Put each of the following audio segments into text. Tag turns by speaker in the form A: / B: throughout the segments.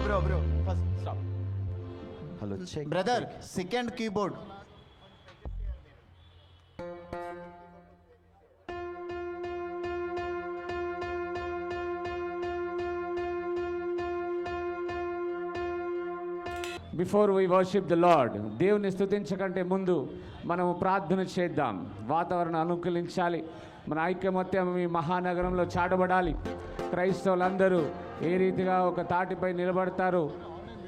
A: Bro first stop.
B: Hello check
A: brother second keyboard.
C: Before we worship the Lord, దేవుని స్తుతించకంటే ముందు మనము ప్రార్థన చేద్దాం. వాతావరణం అనుకూలించాలి. మన ఐక్యమత్యం ఈ మహానగరంలో చాటబడాలి. క్రైస్తవులందరూ ఏ రీతిగా ఒక తాటిపై నిలబడతారో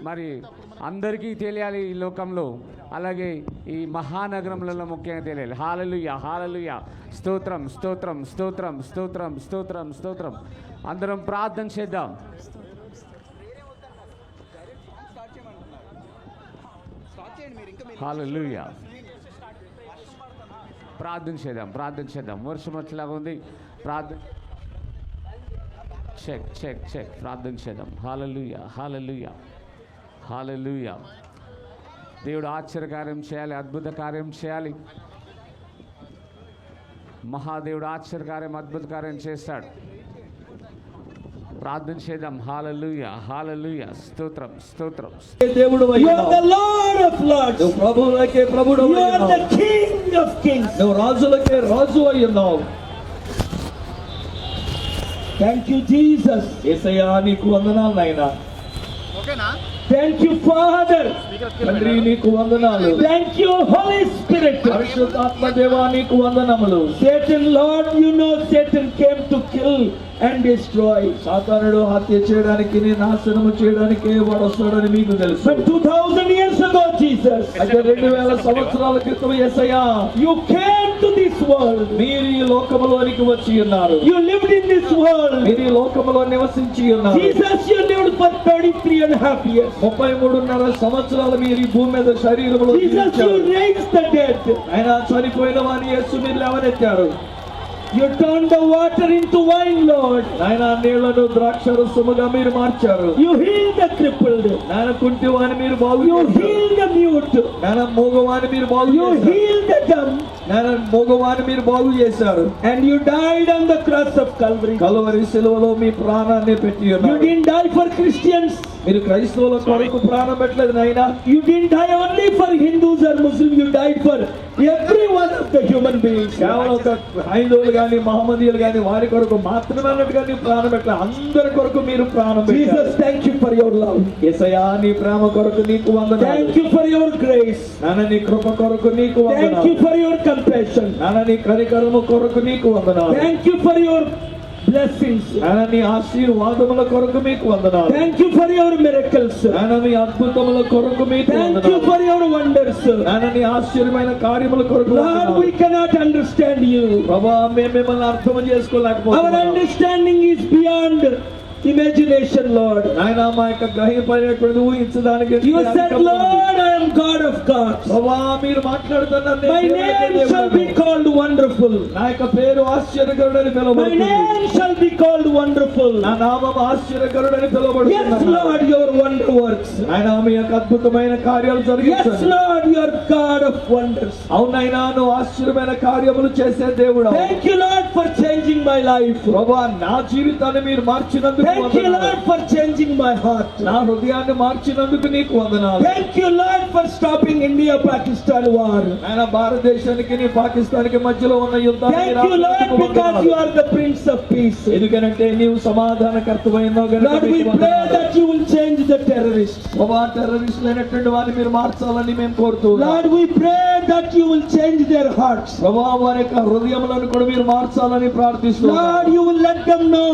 C: మరి అందరికీ తెలియాలి ఈ లోకంలో, అలాగే ఈ మహానగరంలో ముఖ్యంగా తెలియాలి. హల్లెలూయా, హల్లెలూయా, స్తోత్రం స్తోత్రం స్తోత్రం స్తోత్రం స్తోత్రం స్తోత్రం. అందరం ప్రార్థన చేద్దాం. హల్లెలూయా. ప్రార్థన చేద్దాం, ప్రార్థన చేద్దాం. వర్షం వచ్చేలాగా ఉంది. ప్రార్థన చెక్ చెక్ చెక్. ప్రార్థన చేద్దాం. హల్లెలూయా, హల్లెలూయా, హల్లెలూయా. దేవుడు ఆశ్చర్యకార్యం చేయాలి, అద్భుత కార్యం చేయాలి. మహాదేవుడు ఆశ్చర్యకార్యం, అద్భుత కార్యం చేస్తాడు. ప్రార్థన చేద్దాం. హల్లెలూయా, హల్లెలూయా, స్తోత్రం స్తోత్రం.
D: దేవుడు
E: You are the Lord of Lords.
D: నువ్వు ప్రభువులకే ప్రభువు
E: You are the King of Kings.
D: నువ్వు రాజులకే రాజు అయి ఉన్నావు.
E: Thank you, Jesus.
D: యేసయ్యా నీకు వందనాలు నాయనా.
A: ఓకేనా?
E: Thank you, Father.
D: తండ్రి నీకు వందనాలు.
E: Thank you, Holy Spirit.
D: పరిశుద్ధాత్మ దేవా నీకు వందనములు.
E: Satan, Lord, you know Satan came to kill and destroy.
D: సాతానుడు హత్య చేయడానికి నాశనము చేయడానికి వాడు వస్తాడని మీకు తెలుసు.
E: But 2000 years ago, Jesus,
D: అయితే 2000 సంవత్సరాల క్రితం యేసయ్యా
E: you came to this world.
D: మీరు ఈ లోకములోనికి వచ్చి ఉన్నారు.
E: You lived in this world.
D: మీరు ఈ లోకములో నివసించి ఉన్నారు.
E: Jesus, you lived for 33.5 years.
D: 33.5 సంవత్సరాలు మీరు ఈ భూమి మీద శరీరములో
E: Jesus, you
D: జీవించారు.
E: raised the dead.
D: ఆయన చనిపోయిన వారిని యేసు మీరు లేవనెత్తారు.
E: You turned the water into wine, Lord.
D: ఆయన నీళ్లను ద్రాక్షరసముగా మీరు మార్చారు.
E: You healed the crippled.
D: ఆయన కుంటివాని మీరు బాగు
E: You
D: చేశారు.
E: healed the mute.
D: ఆయన మూగవాని మీరు బాగు
E: You
D: చేశారు.
E: healed the dumb.
D: ఆయన మూగవాని మీరు బాగు చేశారు.
E: And you died on the cross of Calvary.
D: Calvary శిలువలో మీ ప్రాణాన్ని పెట్టి
E: You
D: ఉన్నారు.
E: didn't die for Christians.
D: మీరు క్రైస్తవుల కొరకు ప్రాణం పెట్టలేదు నాయనా.
E: You didn't die only for Hindus or Muslims. You died for every one of the human beings.
D: కేవలం ఒక హైందవులు గాని మహమ్మదీయులు గాని వారి కొరకు మాత్రమే అన్నట్టుగా నీ ప్రాణం పెట్టలేదు. అందరి కొరకు మీరు ప్రాణం పెట్టారు.
E: Jesus, thank you for your love.
D: యేసయ్యా నీ ప్రేమ కొరకు నీకు వందనాలు.
E: Thank you for your grace.
D: నాన్న నీ కృప కొరకు నీకు
E: Thank
D: వందనాలు.
E: you for your compassion.
D: నాన్న నీ కనికరము కొరకు నీకు వందనాలు.
E: Thank you for your blessings.
D: నాన్న నీ ఆశీర్వాదముల కొరకు మీకు వందనాలు.
E: Thank you for your miracles.
D: నాన్న మీ అద్భుతముల కొరకు మీకు
E: Thank you
D: వందనాలు.
E: for your wonders.
D: నాన్న నీ ఆశ్చర్యమైన కార్యముల కొరకు
E: Lord,
D: వందనాలు.
E: we cannot understand you.
D: ప్రభువా మేము మిమ్మల్ని అర్థం
E: Our
D: చేసుకోలేకపోతున్నాము.
E: understanding is beyond imagination, Lord.
D: నాయన మా యొక్క గ్రహింపైనటువంటి ఊహించడానికి
E: You said, Lord, I am God of gods.
D: ప్రభువా మీరు మాట్లాడుతున్నారు.
E: My name shall be called wonderful.
D: నా యొక్క పేరు ఆశ్చర్యకరుడని
E: My
D: పిలువబడుతుంది.
E: name shall be called wonderful.
D: నా నామం ఆశ్చర్యకరుడని
E: Yes,
D: పిలువబడుతుంది.
E: Lord, your wonder works.
D: ఆయన మీ యొక్క అద్భుతమైన కార్యాలు
E: Yes,
D: జరిగించండి.
E: Lord, you are God of wonders.
D: అవునైనా నువ్వు ఆశ్చర్యమైన కార్యములు చేసే దేవుడు.
E: Thank you, Lord, for changing my life.
D: ప్రభువా నా జీవితాన్ని మీరు మార్చినందుకు
E: Thank you,
D: వందనాలు.
E: Lord, for changing my heart.
D: నా హృదయాన్ని మార్చినందుకు నీకు వందనాలు.
E: Thank you, Lord, for stopping India-Pakistan war.
D: ఆయన భారతదేశానికి నీ పాకిస్తాన్కి మధ్యలో ఉన్న యుద్ధాన్ని
E: Thank you, Lord, because you are the Prince of Peace.
D: ఎందుకంటే నీవు సమాధానకర్తమైనావు గనుక
E: Lord, we
D: నీకు
E: pray
D: వందనాలు.
E: that you will change the terrorists.
D: ప్రభువా టెర్రరిస్టులు అయినటువంటి వారిని మీరు మార్చాలని మేము కోరుతున్నాం.
E: Lord, we pray that you will change their hearts.
D: ప్రభువా వారి యొక్క హృదయములను కూడా మీరు మార్చాలని ప్రార్థిస్తున్నాం.
E: Lord, you will let them know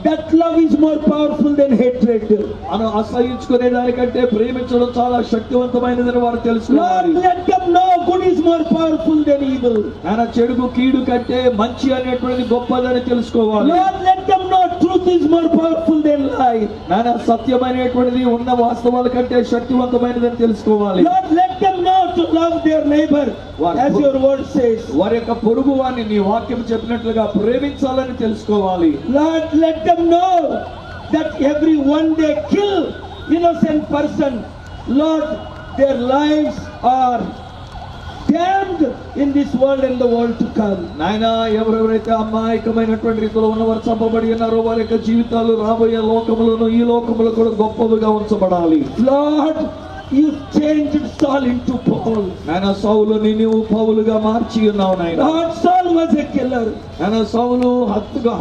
E: that love is more powerful than hatred.
D: మనం అసహించుకునే దానికంటే ప్రేమించడం చాలా శక్తివంతమైనదని వారు
E: Lord,
D: తెలుసుకోవాలి.
E: let them know good is more powerful than evil.
D: ఆయన చెడుకు కీడు కంటే మంచి అనేటువంటిది గొప్పదని తెలుసుకోవాలి.
E: Lord, let them know truth is more powerful than lie.
D: ఆయన సత్యమైనటువంటిది ఉన్న వాస్తవాల కంటే శక్తివంతమైనదని తెలుసుకోవాలి.
E: Lord, let them know to love their neighbor, as your word says.
D: వారి యొక్క పొరుగు వారిని నీ వాక్యం చెప్పినట్లుగా ప్రేమించాలని తెలుసుకోవాలి.
E: Lord, let them know that every one they kill innocent person, Lord, their lives are damned in this world and the world to come.
D: నాయన ఎవరెవరైతే అమాయకమైనటువంటి రీతిలో ఉన్నవారు చంపబడి ఉన్నారో వారి యొక్క జీవితాలు రాబోయే లోకములను ఈ లోకములు కూడా గొప్పవిగా ఉంచబడాలి.
E: Lord, you changed Saul into Paul.
D: ఆయన సౌలుని నీవు పౌలుగా మార్చి ఉన్నావు నాయన.
E: Lord, Saul was a killer.
D: ఆయన సౌలు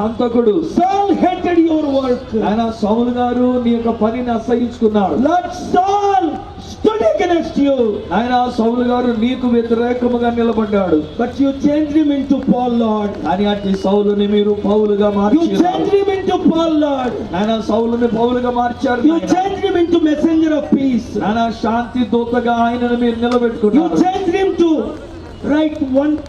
D: హంతకుడు.
E: Saul hated your work.
D: ఆయన సౌలు గారు నీ యొక్క పనిని అసహించుకున్నాడు.
E: Lord, Saul stood against you.
D: ఆయన సౌలు గారు నీకు వ్యతిరేకముగా నిలబడ్డాడు.
E: But you changed him into Paul, Lord.
D: కానీ అట్టి సౌలుని మీరు పౌలుగా
E: You
D: March
E: changed him into Paul, Lord.
D: ఆయన సౌలుని పౌలుగా మార్చారు.
E: You changed him into messenger of peace.
D: ఆయన శాంతి దూతగా ఆయనను మీరు
E: You
D: నిలబెట్టుకున్నారు.
E: changed him to write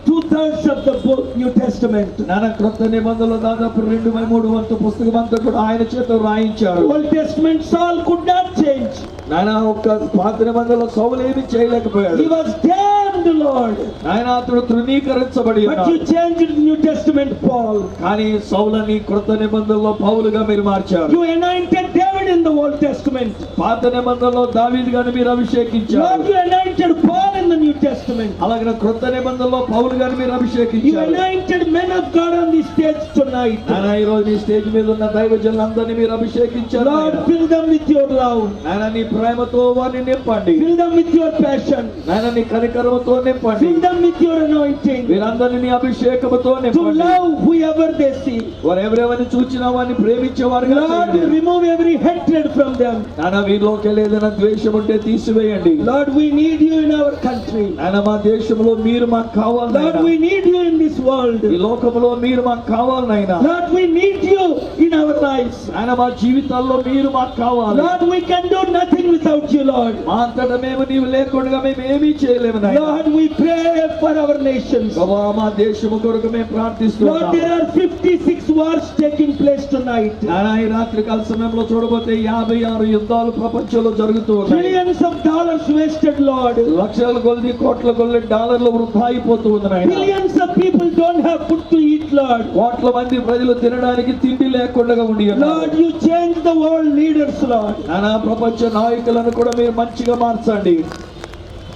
E: 2/3 of the book, New Testament.
D: నాన్న క్రొత్త నిబంధనలో దాదాపు 2/3 వంతు పుస్తకం అంతా కూడా ఆయన చేత రాయించాడు.
E: Old Testament Saul could not change.
D: నాయన ఒక్క పాత నిబంధనలో సౌలు ఏమీ చేయలేకపోయాడు.
E: He was damned, Lord.
D: ఆయన అతడు తృణీకరించబడి
E: But
D: ఉన్నాడు.
E: you changed New Testament Paul.
D: కానీ సౌలని క్రొత్త నిబంధనలో పౌలుగా మీరు మార్చారు.
E: You anointed David in the Old Testament.
D: పాత నిబంధనలో దావీదు గారిని మీరు అభిషేకించారు.
E: Lord, you anointed Paul in the New Testament.
D: అలాగే క్రొత్త నిబంధనలో పౌలు గారిని మీరు
E: You
D: అభిషేకించారు.
E: anointed men of God on the stage tonight.
D: ఆయన ఈ రోజు ఈ స్టేజ్ మీద ఉన్న దైవజనులందరినీ మీరు అభిషేకించారు.
E: Lord, fill them with your love.
D: ఆయన నీ ప్రేమతో వారిని నింపండి.
E: Fill them with your passion.
D: ఆయన నీ కనికరముతో నింపండి.
E: Fill them with your anointing.
D: వీరందరినీ నీ అభిషేకముతో
E: To
D: నింపండి.
E: love whoever they see.
D: వారు ఎవరెవరిని చూచినా వారిని ప్రేమించేవారుగా
E: Lord,
D: చేయండి.
E: remove every hatred from them.
D: నాన్న వీరిలోకి ఏదైనా ద్వేషం ఉంటే తీసివేయండి.
E: Lord, we need you in our country.
D: ఆయన మా దేశంలో మీరు మాకు కావాలి
E: Lord,
D: నాయనా.
E: we need you in this world.
D: ఈ లోకంలో మీరు మాకు కావాలి నాయనా.
E: Lord, we need you in our lives.
D: ఆయన మా జీవితాల్లో మీరు మాకు కావాలి.
E: Lord, we can do nothing without you, Lord.
D: మా అంతటా మేము నీవు లేకుండా మేము ఏమీ చేయలేము నాయనా.
E: Lord, we pray for our nations.
D: ప్రభువా, మా దేశము కొరకు మేము
E: Lord,
D: ప్రార్థిస్తున్నాము.
E: there are 56 wars taking place tonight.
D: నాయనా, ఈ రాత్రి కాల సమయంలో చూడబోతే 56 యుద్ధాలు ప్రపంచంలో జరుగుతూ ఉన్నాయి.
E: Trillions of dollars wasted, Lord.
D: లక్షల కొద్ది కోట్ల కొద్ది డాలర్లు వృధా అయిపోతూ ఉంది నాయనా.
E: Billions of people don't have food to eat, Lord.
D: కోట్ల మంది ప్రజలు తినడానికి తిండి లేకుండా ఉండి ఉన్నారు.
E: Lord, you change the world leaders, Lord.
D: నానా ప్రపంచ నాయకులను కూడా మీరు మంచిగా మార్చండి.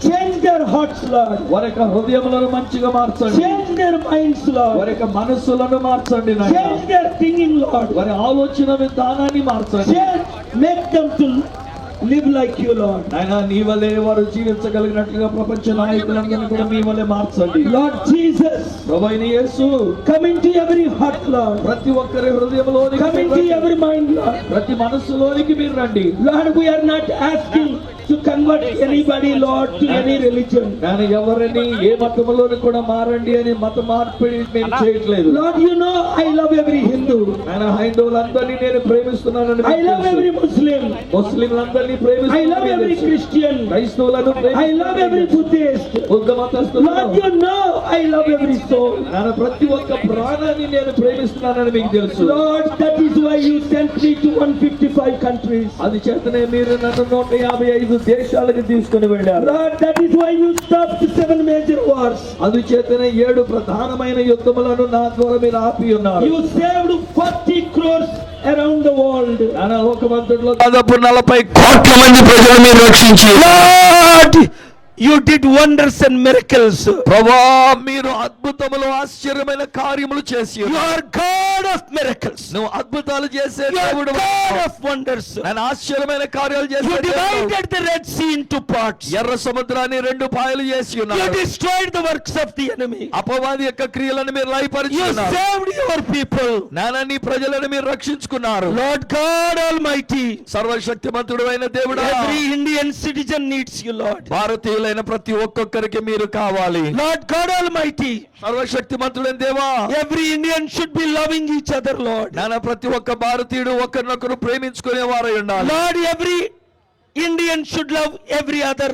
E: Change their hearts, Lord.
D: వారి యొక్క హృదయములను మంచిగా మార్చండి.
E: Change their minds,
D: వారి
E: Lord.
D: యొక్క మనస్సులను మార్చండి నాయనా.
E: Change their thinking, Lord.
D: వారి ఆలోచన విధానాన్ని మార్చండి.
E: Change, make them to live like you, Lord.
D: నాయనా, నీ వలే వారు జీవించగలిగినట్లుగా ప్రపంచ నాయకులందరినీ కూడా మీ వలే మార్చండి.
E: Lord Jesus,
D: ప్రభువైన యేసు,
E: come into every heart, Lord.
D: ప్రతి ఒక్కరి హృదయంలోనికి
E: Come
D: మీరు
E: into
D: రండి.
E: every mind, Lord.
D: ప్రతి మనస్సులోనికి మీరు రండి.
E: Lord, we are not asking to convert anybody, Lord, to any religion.
D: నేను ఎవరిని ఏ మతములోని కూడా మారండి అని మత మార్పిడి మేము చేయట్లేదు.
E: Lord, you know I love every Hindu.
D: నేను హైందవులందరినీ నేను ప్రేమిస్తున్నానని
E: I
D: మీకు
E: love
D: తెలుసు.
E: every Muslim.
D: ముస్లింలందరినీ
E: I love
D: ప్రేమిస్తున్నానని
E: every
D: తెలుసు.
E: Christian.
D: క్రైస్తవులను
E: I love every Buddhist.
D: Buddha మతస్థులను
E: Lord, you know I love every soul.
D: నేను ప్రతి ఒక్క ప్రాణాన్ని నేను ప్రేమిస్తున్నానని మీకు తెలుసు.
E: Lord, that is why you sent me to 155 countries.
D: అది చేతనే మీరు నన్ను 155 దేశాలకు తీసుకుని వెళ్ళారు.
E: Lord, that is why you stopped 7 major wars.
D: అందుచేతనే 7 ప్రధానమైన యుద్ధములను నా ద్వారా మీరు ఆపి ఉన్నారు.
E: You saved 40 crores around the world.
D: నానా లోకమంతటిలో దాదాపు 40 కోట్ల మంది ప్రజలు మీరు రక్షించి
E: Lord, you did wonders and miracles.
D: ప్రభువా, మీరు అద్భుతములు ఆశ్చర్యమైన కార్యములు చేసి
E: You are God of miracles.
D: నువ్వు అద్భుతాలు చేసే
E: You are
D: దేవుడు.
E: God of wonders.
D: నేను ఆశ్చర్యమైన కార్యాలు
E: You
D: చేసే దేవుడు.
E: divided the Red Sea into parts.
D: ఎర్ర సముద్రాన్ని 2 పాయలు చేసి
E: You
D: ఉన్నారు.
E: destroyed the works of the enemy.
D: అపవాది యొక్క క్రియలను మీరు లయపరిచి
E: You
D: ఉన్నారు.
E: saved your people.
D: నానా, నీ ప్రజలను మీరు రక్షించుకున్నారు.
E: Lord God Almighty,
D: సర్వశక్తిమంతుడు అయిన దేవుడా,
E: every Indian citizen needs you, Lord.
D: భారతీయులైన ప్రతి ఒక్కొక్కరికి మీరు కావాలి.
E: Lord God Almighty,
D: సర్వశక్తిమంతుడైన దేవా,
E: every Indian should be loving each other, Lord.
D: నానా ప్రతి ఒక్క భారతీయుడు ఒకరినొకరు ప్రేమించుకునే వారై ఉండాలి.
E: Lord, every Indian should love every other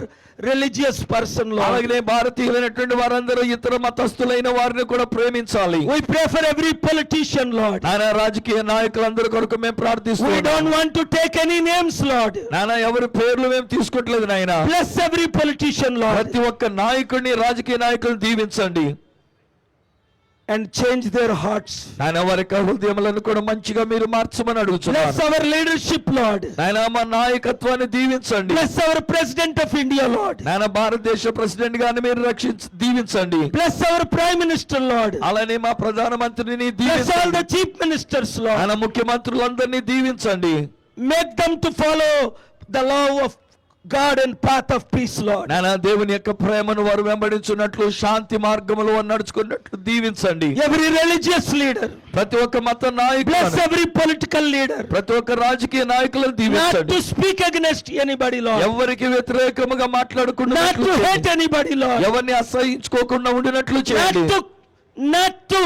E: religious person, Lord.
D: అలాగే భారతీయులైనటువంటి వారందరూ ఇతర మతస్థులైన వారిని కూడా ప్రేమించాలి.
E: We pray for every politician, Lord.
D: నానా రాజకీయ నాయకులందరి కొరకు మేము
E: We
D: ప్రార్థిస్తున్నాం.
E: don't want to take any names, Lord.
D: నానా ఎవరి పేర్లు మేము తీసుకోవట్లేదు నాయన.
E: Bless every politician, Lord.
D: ప్రతి ఒక్క నాయకుడిని, రాజకీయ నాయకులను దీవించండి.
E: and change their hearts.
D: నాయన వారి యొక్క హృదయములను కూడా మంచిగా మీరు మార్చమని
E: Bless
D: అడుగుతున్నాను.
E: our leadership, Lord.
D: నాయన మా నాయకత్వాన్ని దీవించండి.
E: Bless our President of India, Lord.
D: నాయన భారతదేశ ప్రెసిడెంట్ గారిని మీరు దీవించండి.
E: Bless our Prime Minister, Lord.
D: అలానే మా ప్రధానమంత్రిని
E: Bless all the
D: దీవించండి.
E: chief ministers, Lord.
D: ఆయన ముఖ్యమంత్రులందరినీ దీవించండి.
E: Make them to follow the law of God and path of peace, Lord.
D: నాయన దేవుని యొక్క ప్రేమను వారు వెంబడించున్నట్లు శాంతి మార్గములో నడుచుకున్నట్లు దీవించండి.
E: Every religious leader.
D: ప్రతి ఒక్క మత
E: Bless
D: నాయకులను,
E: every political leader.
D: ప్రతి ఒక్క రాజకీయ నాయకులను
E: Not
D: దీవించండి.
E: to speak against anybody, Lord.
D: ఎవరికి వ్యతిరేకముగా
E: Not
D: మాట్లాడకుండా
E: to hate anybody, Lord.
D: ఎవరిని అసహించుకోకుండా ఉండినట్లు చేయండి.
E: Not to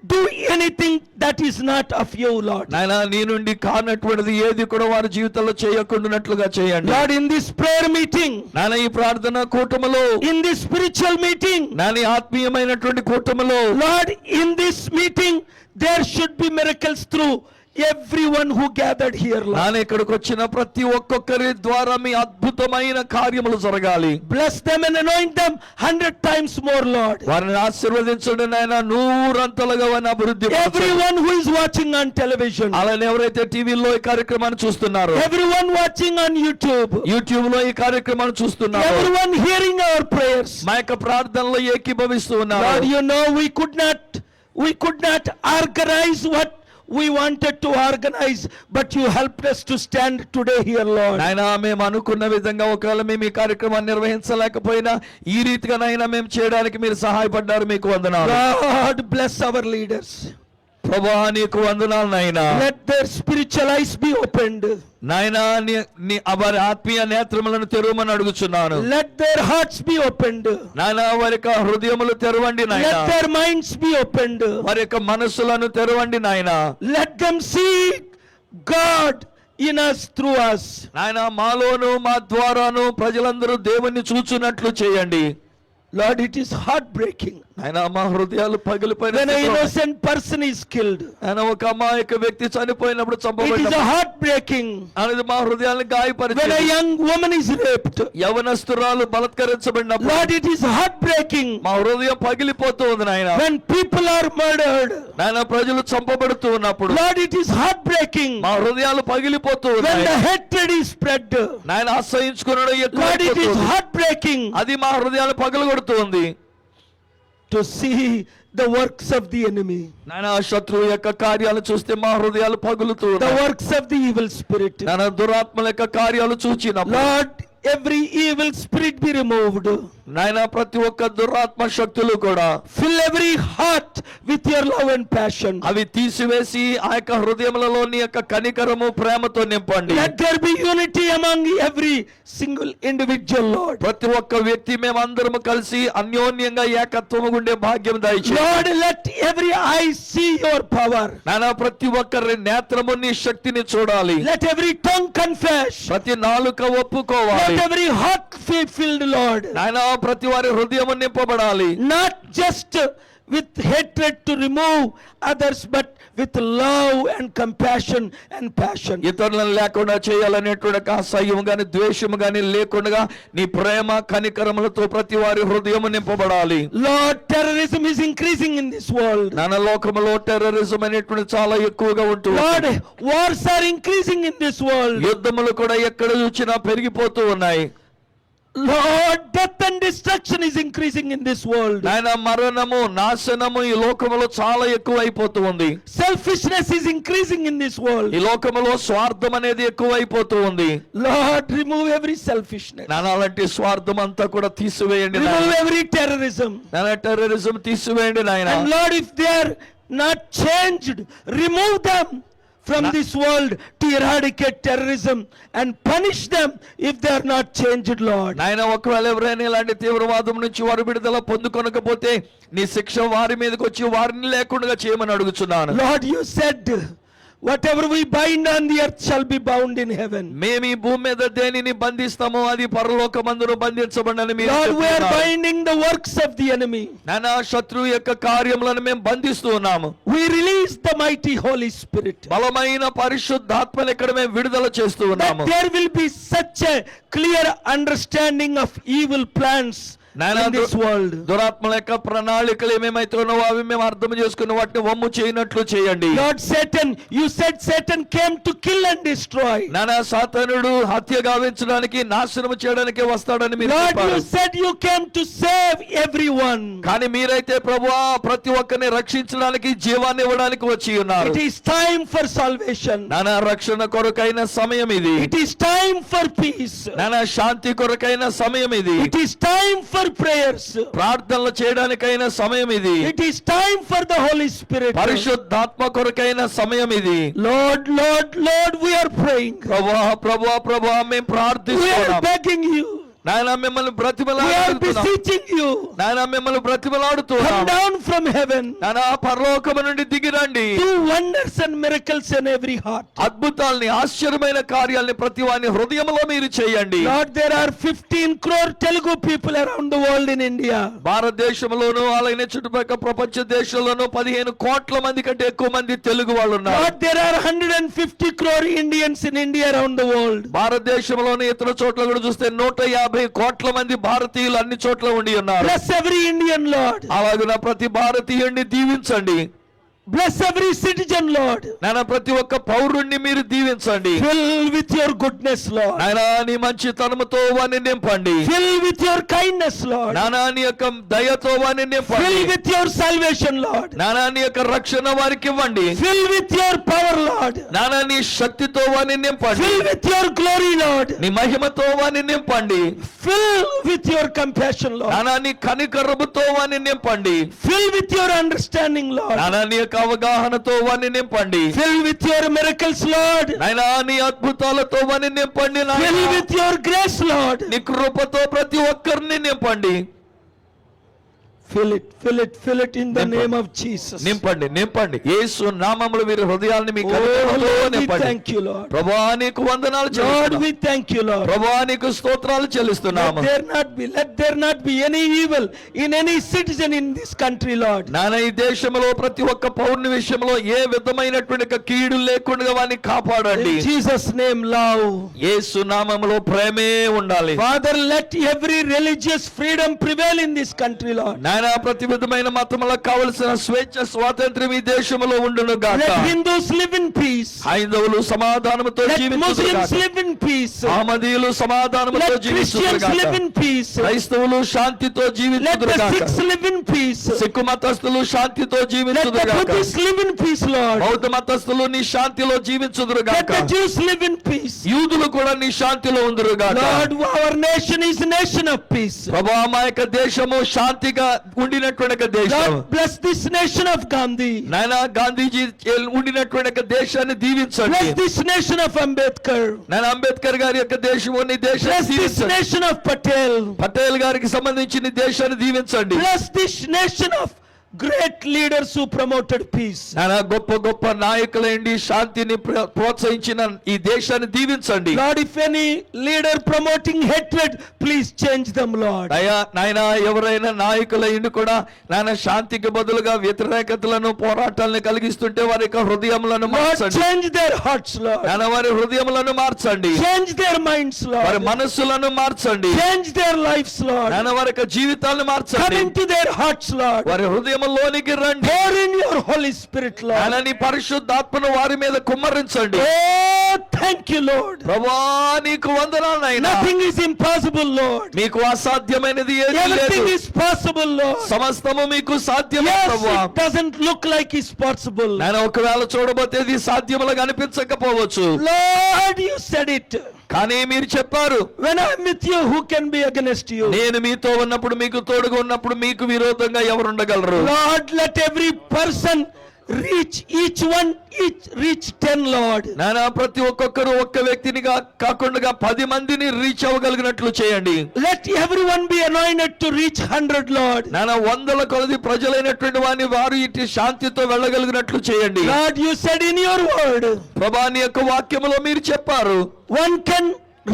E: do anything that is not of you, Lord.
D: నాయన నీ నుండి కానటువంటిది ఏది కూడా వారి జీవితంలో చేయకుండానట్లుగా చేయండి.
E: Lord, in this prayer meeting,
D: నాయన ఈ ప్రార్థన కూటములో,
E: in this spiritual meeting,
D: Nani ఆత్మీయమైనటువంటి కూటములో,
E: Lord, in this meeting, there should be miracles through everyone who gathered here, Lord.
D: నాన్న ఇక్కడికి వచ్చిన ప్రతి ఒక్కొక్కరి ద్వారా మీ అద్భుతమైన కార్యములు జరగాలి.
E: Bless them and anoint them 100 times more, Lord.
D: వారిని ఆశీర్వదించండి నాయన, 100 వారిని అభివృద్ధి పరచండి.
E: Everyone who is watching on television,
D: అలానే ఎవరైతే టీవీలో ఈ కార్యక్రమాన్ని చూస్తున్నారో,
E: everyone watching on YouTube,
D: YouTube లో ఈ కార్యక్రమాన్ని చూస్తున్నారో,
E: everyone hearing our prayers,
D: మా యొక్క ప్రార్థనలో ఏకీభవిస్తూ ఉన్నారు.
E: Lord, you know we could not organize what we wanted to organize, but you helped us to stand today here, Lord.
D: నాయన మేము అనుకున్న విధంగా ఒకవేళ మేము ఈ కార్యక్రమాన్ని నిర్వహించలేకపోయినా ఈ రీతిగా నాయన మేము చేయడానికి మీరు సహాయపడ్డారు. మీకు వందనాలు.
E: God bless our leaders.
D: ప్రభువా నీకు వందనాలు నాయన.
E: Let their spiritual eyes be opened.
D: నాయన నీ వారి ఆత్మీయ నేత్రములను తెరవమని అడుగుచున్నాను.
E: Let their hearts be opened.
D: నాయన వారి యొక్క హృదయములు తెరవండి నాయన.
E: Let their minds be opened.
D: వారి యొక్క మనస్సులను తెరవండి నాయన.
E: Let them see God in us, through us.
D: నాయన మాలోను మా ద్వారాను ప్రజలందరూ దేవుణ్ణి చూచున్నట్లు చేయండి.
E: Lord, it is heartbreaking
D: ఆయన మా హృదయాలు పగిలిపోయిన
E: when an innocent person is killed.
D: ఆయన ఒక అమాయక వ్యక్తి చనిపోయినప్పుడు
E: It is
D: చంపబడిన
E: a heartbreaking
D: అనేది మా హృదయాలను
E: when a
D: గాయపరిచింది.
E: young woman is raped.
D: యవనస్తురాలు బలత్కరించబడినప్పుడు
E: Lord, it is heartbreaking
D: మా హృదయం పగిలిపోతూ ఉంది నాయన.
E: when people are murdered.
D: నాయన ప్రజలు చంపబడుతూ ఉన్నప్పుడు
E: Lord, it is heartbreaking
D: మా హృదయాలు పగిలిపోతూ
E: when
D: ఉన్నాయి.
E: the hatred is spread.
D: నాయన అసహించుకున్నాడు
E: Lord, it is
D: ఎక్కువ.
E: heartbreaking
D: అది మా హృదయాలు పగలగొడుతూ ఉంది.
E: to see the works of the enemy,
D: నాయన శత్రువు యొక్క కార్యాలు చూస్తే మా హృదయాలు పగులుతూ
E: the
D: ఉన్నాయి.
E: works of the evil spirit.
D: నాయన దురాత్మల యొక్క కార్యాలు చూచినప్పుడు
E: Lord, every evil spirit be removed.
D: నాయన ప్రతి ఒక్క దురాత్మ శక్తులు కూడా
E: Fill every heart with your love and passion.
D: అవి తీసివేసి ఆ యొక్క హృదయములలో నీ యొక్క కనికరము ప్రేమతో నింపండి.
E: Let there be unity among every single individual, Lord.
D: ప్రతి ఒక్క వ్యక్తి మేమందరము కలిసి అన్యోన్యంగా ఏకత్వము ఉండే భాగ్యం దయచేయండి.
E: Lord, let every eye see your power.
D: నాయన ప్రతి ఒక్కరి నేత్రము నీ శక్తిని చూడాలి.
E: Let every tongue confess.
D: ప్రతి నాలుక ఒప్పుకోవాలి.
E: Let every heart be filled, Lord.
D: నాయన ప్రతి వారి హృదయము నింపబడాలి.
E: Not just with hatred to remove others, but with love and compassion and passion.
D: ఇతరులను లేకుండా చేయాలనేటువంటి అసహ్యం గాని ద్వేషము గాని లేకుండా నీ ప్రేమ కనికరములతో ప్రతి వారి హృదయము నింపబడాలి.
E: Lord, terrorism is increasing in this world.
D: నాన్న లోకములో టెర్రరిజం అనేటువంటి చాలా ఎక్కువగా ఉంటుంది.
E: Lord, wars are increasing in this world.
D: యుద్ధములు కూడా ఎక్కడ చూసినా పెరిగిపోతూ ఉన్నాయి.
E: Lord, death and destruction is increasing in this world.
D: నాయన మరణము నాశనము ఈ లోకములో చాలా ఎక్కువ అయిపోతూ ఉంది.
E: Selfishness is increasing in this world.
D: ఈ లోకములో స్వార్థం అనేది ఎక్కువ అయిపోతూ ఉంది.
E: Lord, remove every selfishness.
D: నాన్న అలాంటి స్వార్థం అంతా కూడా తీసివేయండి.
E: Remove every terrorism.
D: నాన్న టెర్రరిజం తీసివేయండి నాయన.
E: And Lord, if they are not changed, remove them from this world to eradicate terrorism and punish them if they are not changed, Lord.
D: నాయన ఒకవేళ ఎవరైనా ఇలాంటి తీవ్రవాదం నుంచి వారు విడుదల పొందుకొనకపోతే నీ శిక్ష వారి మీదకి వచ్చి వారిని లేకుండా చేయమని అడుగుచున్నాను.
E: Lord, you said whatever we bind on the earth shall be bound in heaven.
D: మేము ఈ భూమి మీద దేనిని బంధిస్తామో అది పరలోకమందును బంధించబడని మీరు
E: Lord, we are
D: చెప్తున్నారు.
E: binding the works of the enemy.
D: నాయన శత్రువు యొక్క కార్యములను మేము బంధిస్తూ ఉన్నాము.
E: We release the mighty Holy Spirit.
D: బలమైన పరిశుద్ధాత్మను ఇక్కడ మేము విడుదల చేస్తూ
E: That
D: ఉన్నాము.
E: there will be such a clear understanding of evil plans in this world.
F: దురాత్మల యొక్క ప్రణాళికలు ఏమేమైతే ఉన్నావో అవి మేము అర్థం చేసుకుని వాటిని వమ్ము చేయనట్లు చేయండి.
E: Lord Satan, you said Satan came to kill and destroy.
F: నానా సాతానుడు హత్య గావించడానికి నాశనం చేయడానికి వస్తాడని మీరు
E: Lord,
F: చెప్పారు.
E: you said you came to save everyone.
F: కానీ మీరైతే ప్రభువా ప్రతి ఒక్కరిని రక్షించడానికి జీవాన్ని ఇవ్వడానికి వచ్చి ఉన్నారు.
E: It is time for salvation.
F: నానా రక్షణ కొరకైన సమయం ఇది.
E: It is time for peace.
F: నానా శాంతి కొరకైన సమయం ఇది.
E: It is time for prayers.
F: ప్రార్థనలు చేయడానికైన సమయం ఇది.
E: It is time for the Holy Spirit.
F: పరిశుద్ధాత్మ కొరకైన సమయం ఇది.
E: Lord, Lord, Lord, we are praying.
F: ప్రభువా ప్రభువా ప్రభువా మేము
E: We are
F: ప్రార్థిస్తున్నాం.
E: begging you.
F: నాయన మిమ్మల్ని
E: We are
F: బ్రతిమలాడుతున్నాం.
E: beseeching you.
F: నాయన మిమ్మల్ని బ్రతిమలాడుతున్నాం.
E: Come down from heaven.
F: నాయన పరలోకము నుండి దిగిరండి.
E: Do wonders and miracles in every heart.
F: అద్భుతాల్ని ఆశ్చర్యమైన కార్యాల్ని ప్రతి వాని హృదయంలో మీరు చేయండి.
E: Lord, there are 15 crore Telugu people around the world in India.
F: భారతదేశంలోను అలాగే చుట్టుపక్కల ప్రపంచ దేశాల్లోనూ 15 కోట్ల మంది కంటే ఎక్కువ మంది తెలుగు వాళ్ళు ఉన్నారు.
E: Lord, there are 150 crore Indians in India around the world.
F: భారతదేశంలోని ఇతర చోట్ల కూడా చూస్తే 150 కోట్ల మంది భారతీయులు అన్ని చోట్ల ఉండి ఉన్నారు.
E: Bless every Indian, Lord.
F: అలాగున ప్రతి భారతీయుడిని దీవించండి.
E: Bless every citizen, Lord.
F: నాయన ప్రతి ఒక్క పౌరుణ్ణి మీరు దీవించండి.
E: Fill with your goodness, Lord.
F: నాయన నీ మంచితనముతో వారిని నింపండి.
E: Fill with your kindness, Lord.
F: నాయన నీ యొక్క దయతో వారిని నింపండి.
E: Fill with your salvation, Lord.
F: నాయన నీ యొక్క రక్షణ వారికి ఇవ్వండి.
E: Fill with your power, Lord.
F: నాయన నీ శక్తితో వారిని నింపండి.
E: Fill with your glory, Lord.
F: నీ మహిమతో వారిని నింపండి.
E: Fill with your compassion, Lord.
F: నాయన నీ కనికరముతో వారిని నింపండి.
E: Fill with your understanding, Lord.
F: నాయన నీ యొక్క అవగాహనతో వారిని నింపండి.
E: Fill with your miracles, Lord.
F: నాయన నీ అద్భుతాలతో వారిని నింపండి.
E: Fill
F: నాయన
E: with your grace, Lord.
F: నీ కృపతో ప్రతి ఒక్కరిని నింపండి.
E: Fill it in the name of Jesus.
F: నింపండి నింపండి యేసు నామములో వీరి హృదయాలను మీ
E: Oh
F: కనికరముతో
E: Lord, we
F: నింపండి.
E: thank you, Lord.
F: ప్రభువా నీకు వందనాలు
E: Lord,
F: చెల్లిస్తున్నాము.
E: we thank you, Lord.
F: ప్రభువా నీకు స్తోత్రాలు చెల్లిస్తున్నాము.
E: Let there not be any evil in any citizen in this country, Lord.
F: నాన్న ఈ దేశంలో ప్రతి ఒక్క పౌరుని విషయంలో ఏ విధమైనటువంటి ఒక కీడు లేకుండా వారిని కాపాడండి.
E: In Jesus' name, love.
F: యేసు నామములో ప్రేమే ఉండాలి.
E: Father, let every religious freedom prevail in this country, Lord.
F: నాయన ప్రతి విధమైన మతములకు కావలసిన స్వేచ్ఛ స్వాతంత్ర్యం ఈ దేశంలో ఉండును గాక.
E: Let Hindus live in peace.
F: హైందవులు సమాధానముతో
E: Let
F: జీవించుదురు
E: Muslims
F: గాక.
E: live in peace.
F: అహ్మదీయులు సమాధానముతో
E: Let
F: జీవించుదురు
E: Christians live
F: గాక.
E: in peace.
F: క్రైస్తవులు శాంతితో
E: Let
F: జీవించుదురు
E: the
F: గాక.
E: Sikhs live in peace.
F: Sikh మతస్థులు శాంతితో
E: Let
F: జీవించుదురు
E: the
F: గాక.
E: Buddhists live in peace, Lord.
F: బౌద్ధ మతస్థులు నీ శాంతిలో జీవించుదురు
E: Let
F: గాక.
E: the Jews live in peace.
F: యూదులు కూడా నీ శాంతిలో ఉందురు గాక.
E: Lord, our nation is a nation of peace.
F: ప్రభువా మా యొక్క దేశము శాంతిగా ఉండినటువంటి ఒక దేశం.
E: Lord, bless this nation of Gandhi.
F: నాయన గాంధీజీ ఉండినటువంటి ఒక దేశాన్ని దీవించండి.
E: Bless this nation of Ambedkar.
F: నాయన అంబేద్కర్ గారి యొక్క దేశము నీ
E: Bless
F: దేశాన్ని
E: this
F: దీవించండి.
E: nation of Patel.
F: పటేల్ గారికి సంబంధించి నీ దేశాన్ని దీవించండి.
E: Bless this nation of great leaders who promoted peace.
F: నాయన గొప్ప గొప్ప నాయకులైండి శాంతిని ప్రోత్సహించిన ఈ దేశాన్ని దీవించండి.
E: Lord, if any leader promoting hatred, please change them, Lord.
F: నాయన ఎవరైనా నాయకులైండి కూడా నాయన శాంతికి బదులుగా వ్యతిరేకతలను పోరాటాలను కలిగిస్తుంటే వారి యొక్క హృదయములను
E: Lord,
F: మార్చండి.
E: change their hearts, Lord.
F: నాయన వారి హృదయములను మార్చండి.
E: Change their minds,
F: వారి
E: Lord.
F: మనస్సులను మార్చండి.
E: Change their lives, Lord.
F: నాయన వారి యొక్క జీవితాలను
E: Come
F: మార్చండి.
E: into their hearts, Lord.
F: వారి హృదయములోనికి రండి.
E: Pour in your Holy Spirit, Lord.
F: నాయన నీ పరిశుద్ధాత్మను వారి మీద కుమ్మరించండి.
E: Oh, thank you, Lord.
F: ప్రభువా నీకు వందనాలు నాయనా.
E: Nothing is impossible, Lord.
F: మీకు అసాధ్యమైనది ఏదీ లేదు.
E: Everything is possible, Lord.
F: సమస్తము మీకు సాధ్యమే
E: Yes,
F: ప్రభువా.
E: it doesn't look like it's possible.
F: నాయన ఒకవేళ చూడబోతే ఇది సాధ్యములుగా అనిపించకపోవచ్చు.
E: Lord, you said it.
F: కానీ మీరు చెప్పారు
E: When I'm with you, who can be against you?
F: నేను మీతో ఉన్నప్పుడు మీకు తోడుగా ఉన్నప్పుడు మీకు విరోధంగా ఎవరు ఉండగలరు?
E: Lord, let every person reach 10, Lord.
F: నాయన ప్రతి ఒక్కొక్కరు ఒక్క వ్యక్తినిగా కాకుండా 10 మందిని రీచ్ అవ్వగలిగినట్లు చేయండి.
E: Let everyone be anointed to reach 100, Lord.
F: నాయన వందల కొలది ప్రజలైనటువంటి వారిని వారు ఇటు శాంతితో వెళ్ళగలిగినట్లు చేయండి.
E: Lord, you said in your word,
F: ప్రభా నీ యొక్క వాక్యములో మీరు చెప్పారు
E: one can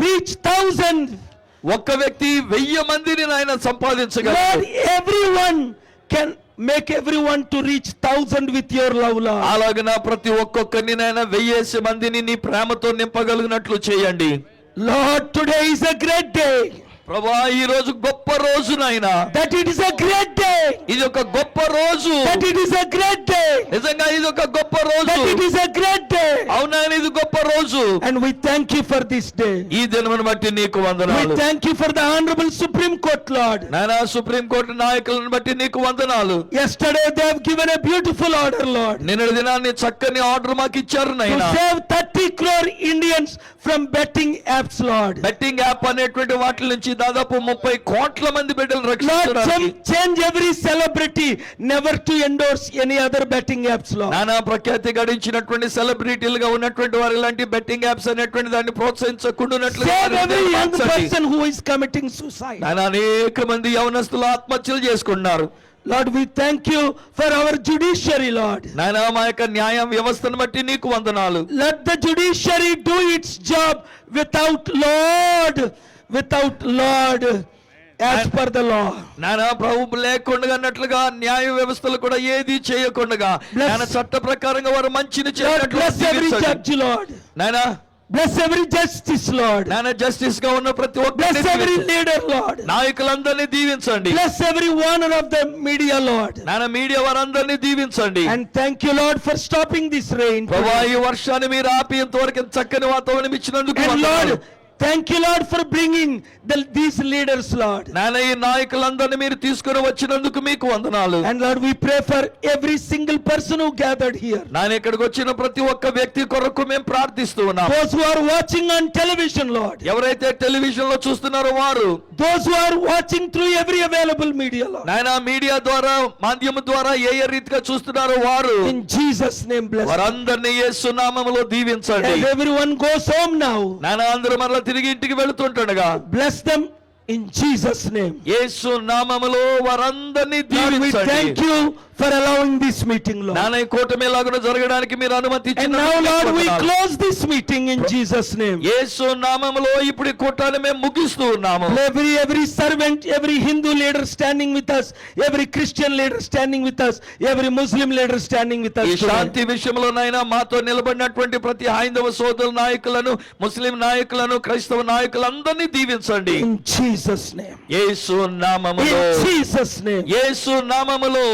E: reach 1,000.
F: ఒక్క వ్యక్తి 1000 మందిని నాయన
E: Lord,
F: సంపాదించగలరు.
E: everyone can make everyone to reach 1,000 with your love, Lord.
F: అలాగన ప్రతి ఒక్కొక్కరిని నాయన 1000 మందిని నీ ప్రేమతో నింపగలిగినట్లు చేయండి.
E: Lord, today is a great day.
F: ప్రభా ఈ రోజు గొప్ప రోజు నాయనా,
E: that it is a great day,
F: ఇది ఒక గొప్ప రోజు,
E: that it is a great day,
F: నిజంగా ఇది ఒక గొప్ప రోజు,
E: that it is a great day.
F: అవునా ఇది గొప్ప రోజు.
E: And we thank you for this day.
F: ఈ దినమును బట్టి నీకు
E: We
F: వందనాలు
E: thank you for the honorable Supreme Court, Lord.
F: నాయనా. సుప్రీం కోర్టు నాయకులను బట్టి నీకు వందనాలు.
E: Yesterday they have given a beautiful order, Lord,
F: నిన్నటి దినాన్ని చక్కని ఆర్డర్ మాకు ఇచ్చారు
E: to
F: నాయనా.
E: save 30 crore Indians from betting apps, Lord.
F: Betting app అనేటువంటి వాటి నుంచి దాదాపు 30 కోట్ల మంది బిడ్డలు
E: Lord,
F: రక్షించడానికి
E: change every celebrity never to endorse any other betting apps, Lord.
F: నానా ప్రఖ్యాతి గడించినటువంటి సెలబ్రిటీలుగా ఉన్నటువంటి వారు ఇలాంటి బెట్టింగ్ యాప్స్ అనేటువంటి దాన్ని ప్రోత్సహించకుండా
E: Save every young person who is committing suicide.
F: నానా అనేక మంది యవనస్తులు ఆత్మహత్యలు చేసుకున్నారు.
E: Lord, we thank you for our judiciary, Lord.
F: నాయనా మా యొక్క న్యాయ వ్యవస్థను బట్టి నీకు వందనాలు.
E: Let the judiciary do its job without Lord, as per the law.
F: నానా ప్రభు లేకుండా అన్నట్లుగా న్యాయ వ్యవస్థలు కూడా ఏది చేయకుండా నాయన చట్ట ప్రకారంగా వారు మంచిని
E: Lord,
F: చేయనట్లు
E: bless every
F: దీవించండి.
E: judge, Lord.
F: నాయనా
E: Bless every justice, Lord.
F: నాయన జస్టిస్ గా ఉన్న ప్రతి
E: Bless every
F: ఒక్క
E: leader, Lord.
F: నాయకులందరినీ దీవించండి.
E: Bless every owner of the media, Lord.
F: నాయన మీడియా వారందరినీ దీవించండి.
E: And thank you, Lord, for stopping this rain.
F: ప్రభా ఈ వర్షాన్ని మీరు ఆపి ఇంతవరకు చక్కని వాతావరణం ఇచ్చినందుకు
E: And
F: వందనాలు.
E: Lord, thank you, Lord, for bringing these leaders, Lord.
F: నాయన ఈ నాయకులందరినీ మీరు తీసుకుని వచ్చినందుకు మీకు వందనాలు.
E: And Lord, we pray for every single person who gathered here.
F: నాయన ఇక్కడికి వచ్చిన ప్రతి ఒక్క వ్యక్తి కొరకు మేము ప్రార్థిస్తూ ఉన్నాం.
E: Those who are watching on television, Lord.
F: ఎవరైతే టెలివిజన్ లో చూస్తున్నారో వారు,
E: Those who are watching through every available media, Lord.
F: నాయన మీడియా ద్వారా మాధ్యమం ద్వారా ఏ రీతిగా చూస్తున్నారో వారు,
E: In Jesus' name, bless them.
F: వారందరినీ యేసు నామములో దీవించండి.
E: As everyone goes home now,
F: నాయన అందరూ మరలా తిరిగి ఇంటికి వెళుతుంటుండగా
E: bless them in Jesus' name.
F: యేసు నామములో వారందరినీ
E: Lord, we
F: దీవించండి.
E: thank you for allowing this meeting, Lord.
F: నాన్న ఈ కూటమి ఎలాగున జరగడానికి మీరు అనుమతి
E: And now, Lord, we close this meeting in Jesus' name.
F: యేసు నామములో ఇప్పుడు ఈ కూటాన్ని మేము ముగిస్తూ ఉన్నాము.
E: Every servant, every Hindu leader standing with us, every Christian leader standing with us, every Muslim leader standing with us
F: ఈ
E: today.
F: శాంతి విషయంలోనైనా మాతో నిలబడినటువంటి ప్రతి హైందవ సోదరు నాయకులను, ముస్లిం నాయకులను, క్రైస్తవ నాయకులందరినీ దీవించండి.
E: In Jesus' name.
F: యేసు నామములో,
E: In Jesus' name.
F: యేసు నామములో.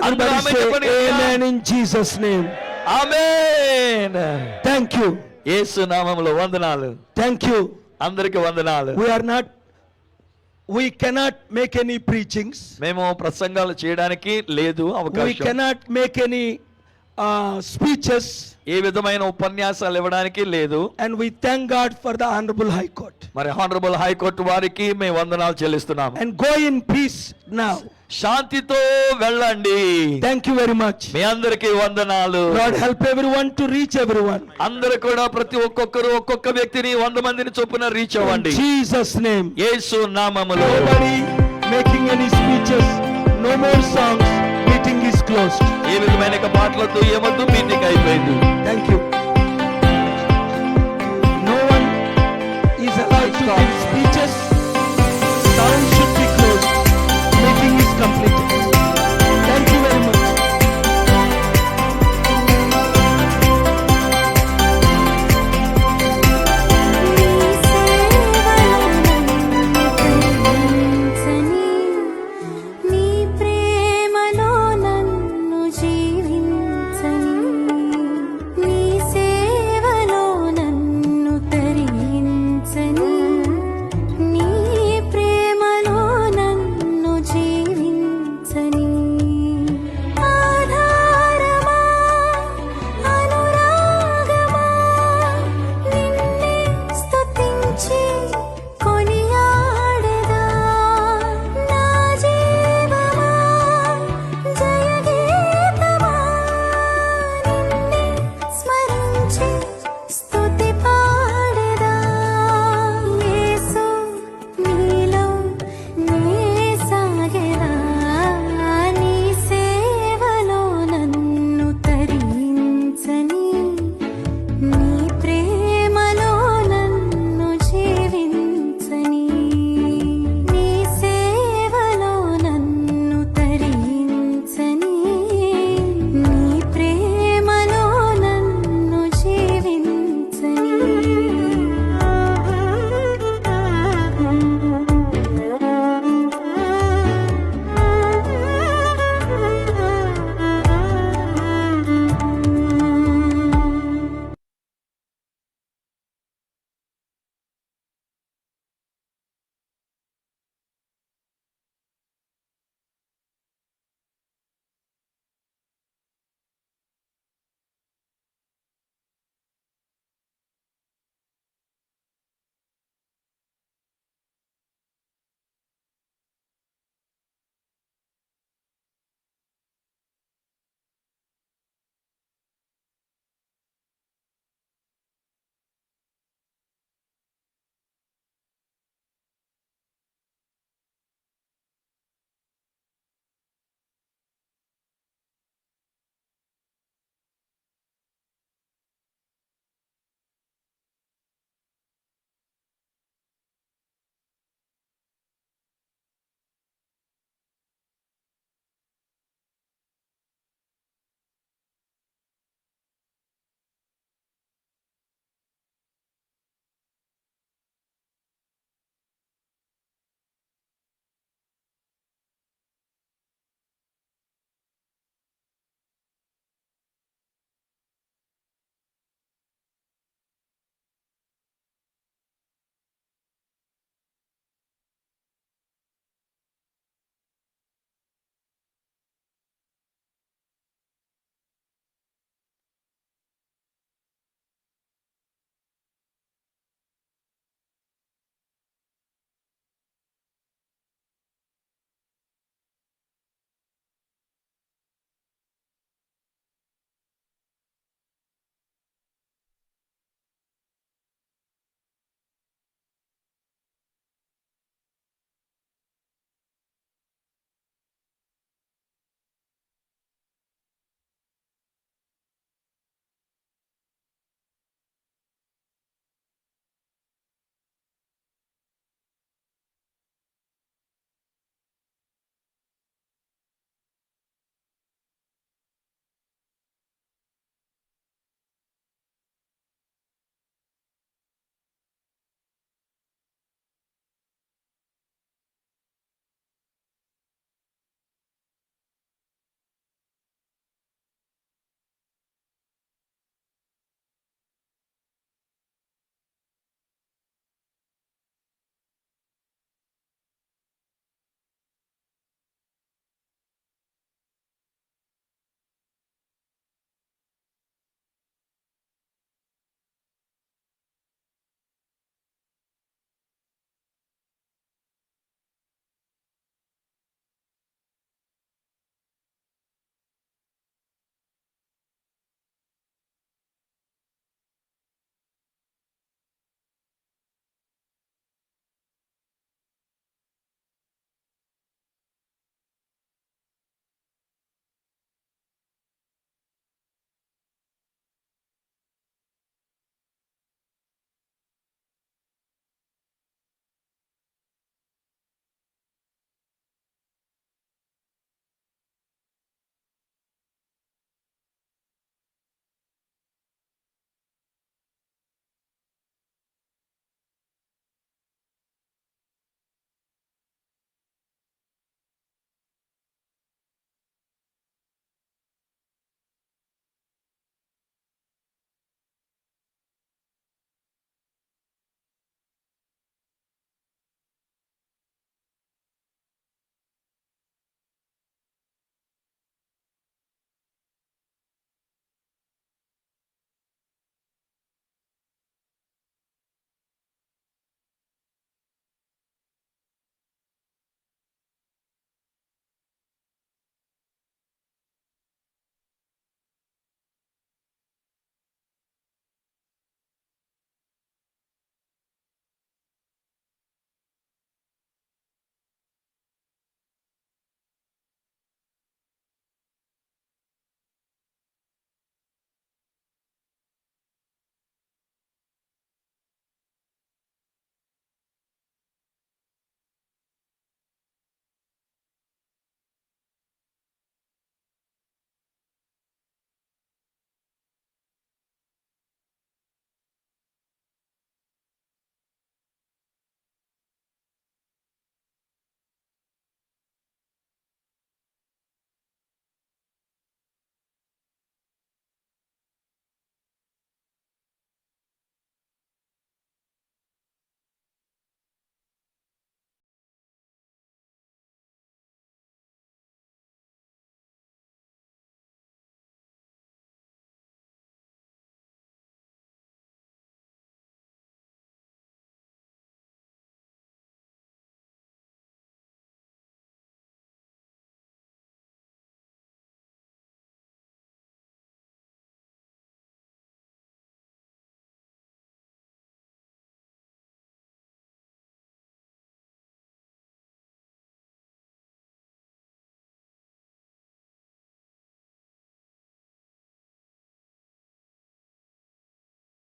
F: అందరూ
E: Everybody
F: ఆమేన్
E: say
F: చెప్పండి.
E: amen in Jesus' name.
F: Amen.
E: Thank you.
F: యేసు నామములో వందనాలు.
E: Thank you.
F: అందరికి వందనాలు.
E: We cannot make any preachings.
F: మేము ప్రసంగాలు చేయడానికి లేదు
E: We
F: అవకాశం.
E: cannot make any speeches.
F: ఏ విధమైన ఉపన్యాసాలు ఇవ్వడానికి లేదు.
E: And we thank God for the Honorable High Court.
F: మరి హానరబుల్ హైకోర్టు వారికి మేము వందనాలు చెల్లిస్తున్నాము.
E: And go in peace now.
F: శాంతితో వెళ్ళండి.
E: Thank you very much.
F: మీ అందరికీ వందనాలు.
E: Lord, help everyone to reach everyone.
F: అందరూ కూడా ప్రతి ఒక్కొక్కరు ఒక్కొక్క వ్యక్తిని 100 మందిని చొప్పున రీచ్
E: In
F: అవ్వండి.
E: Jesus' name.
F: యేసు నామములో.
E: Nobody making any speeches. No more songs. Meeting is closed.
F: ఏ విధమైన పాటలతో ఏమొద్దు, మీటింగ్ అయిపోయింది.
E: Thank you. No one is allowed to give speeches.